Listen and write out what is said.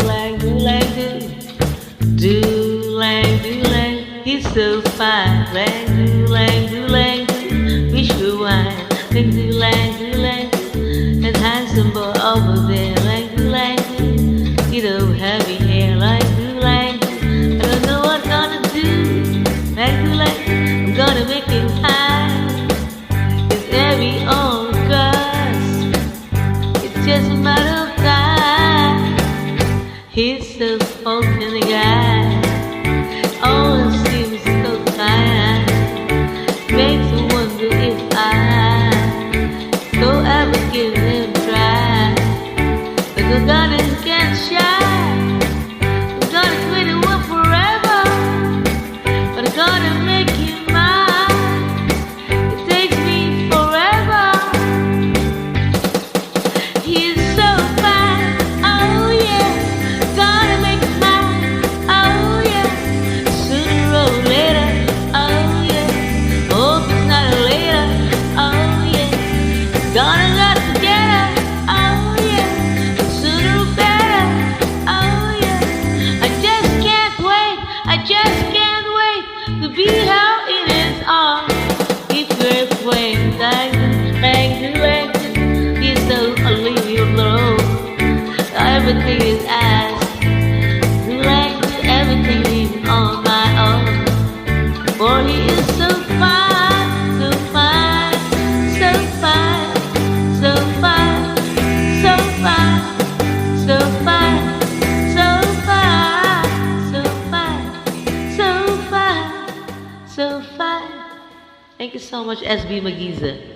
lang, do lang, do lang, do lang. He's so fine, lang, do lang, do lang, do. Wish for wine, lang, do lang, do lang, do. That handsome boy over there, lang, do lang, do. You know, heavy hair, like do lang, do. I don't know what I'm gonna do, lang, do lang, do. I'm gonna make him high. It's heavy on cause it's just a matter of time. He's so spoken guy, always seems so kind. Makes me wonder if I go ever give him a try. But the gonna get shy, I'm gonna quit it one forever, but I'm gonna make you mine. It takes me forever. He's so fine, oh yeah, gonna make it mine, oh yeah. Sooner or later, oh yeah. Hope it's not a later, oh yeah. Gonna get together, oh yeah. Sooner or better, oh yeah. I just can't wait, I just can't wait to be how it is all. If you're afraid, like he's so I'll leave you alone. Everything is asked, like everything even on my own. For he is so fine, so fine, so fine, so fine, so fine, so fine, so fine, so fine, so fine, so fine. Thank you so much, SB Magisa.